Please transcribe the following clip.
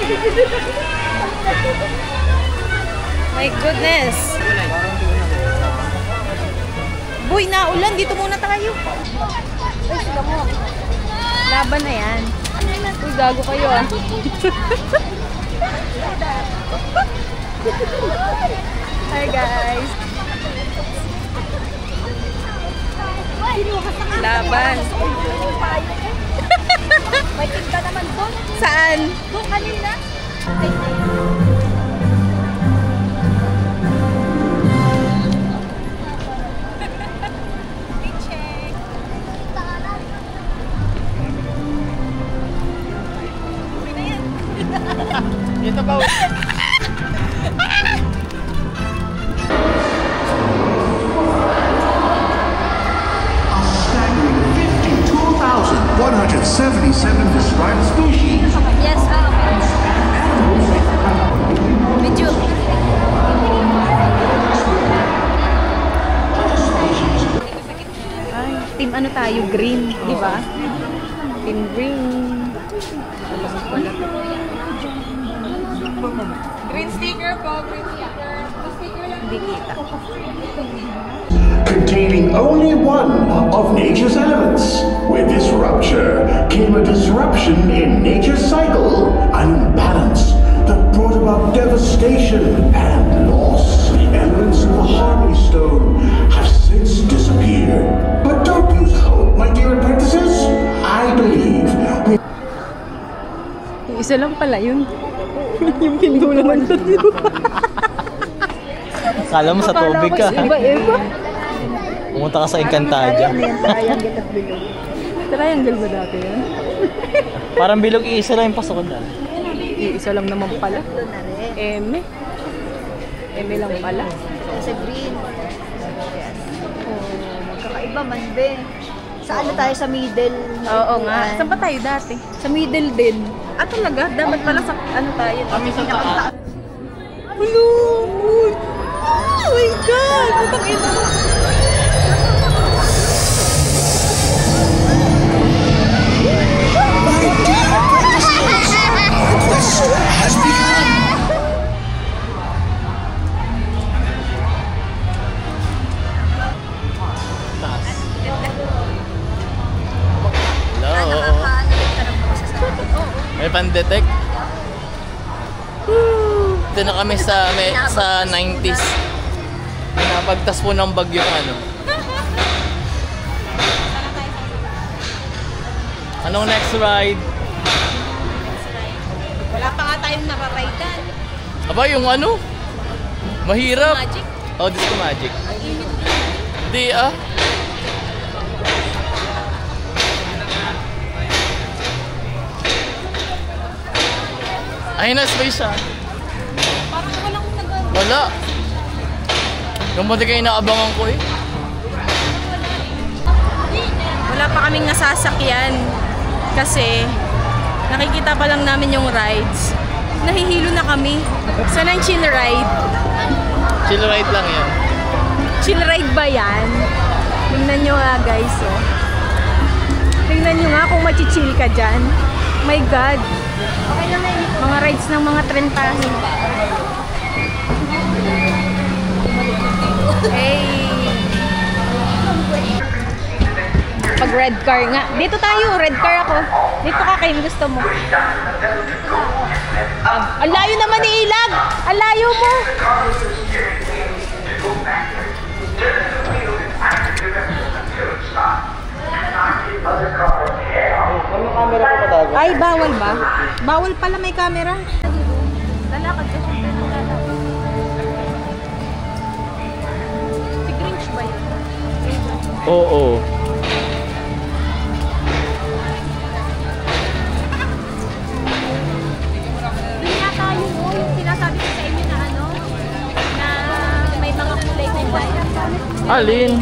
My goodness. Boy, naulan. Dito muna tayo. Ay, sila mo. Laban na yan. Uy, gago kayo ah. Hi guys. Laban. May tinta naman doon. Saan? Doon kanina. Ito ba? described species. Yes, medyo. Ay, team ano tayo? Green, di ba? Team green. Green sticker po, green sticker. Hindi kita. Containing only one of nature's elements. With this rupture came a disruption in nature's cycle, an imbalance that brought about devastation and loss. The elements of the Harmony Stone have since disappeared. But don't lose hope, my dear apprentices. I believe we... Isa lang pala yun. Yung pinto naman tatlo. Akala mo sa tubig ka. Iba-iba. Pumunta ka sa Encantadia. Ano yan? Triangle at bilog. Triangle ba dati yan? Parang bilog iisa lang yung pasokan dati. Isa lang naman pala. Eme. Eme lang pala. Sa green. Yes. Oh, magkakaiba man, be. Sa ano tayo sa middle? Oo nga. Saan pa tayo dati? Sa middle din. Ah, talaga? Dapat pala sa ano tayo? Kami sa taas. Hello! Oh my God! Putang ina. has begun. Hello. May pan-detect. Ito na kami sa 90s. Napagtas po ng bagyong ano. Anong next ride? Wala pa nga tayong nakaraydan. Aba, yung ano? Mahirap. Magic? Oh, Disco Magic. Di ah. Ay, na-space siya. Parang walang nag- Wala. Yung buti kayo naabangan ko eh. Wala pa kaming nasasakyan. Kasi nakikita pa lang namin yung rides. Nahihilo na kami. Sana yung chill ride. Chill ride lang yan. Chill ride ba yan? Tingnan nyo nga guys, oh. Tingnan nyo nga kung machichill ka dyan. My God. Okay lang na yun. Mga rides ng mga trentahin. Hey! Pag red car nga. Dito tayo, red car ako. Dito ka kayo, gusto mo. Ang layo naman ni Ilag! Ang layo mo! Ano camera ko patago? Ay, bawal ba? Bawal pala may camera. Lalakad ka siya. Si Grinch ba yun? Oo. Doon nga tayo, oh, yung sinasabi ko sa inyo na ano, na may mga kulay-kulay. Alin?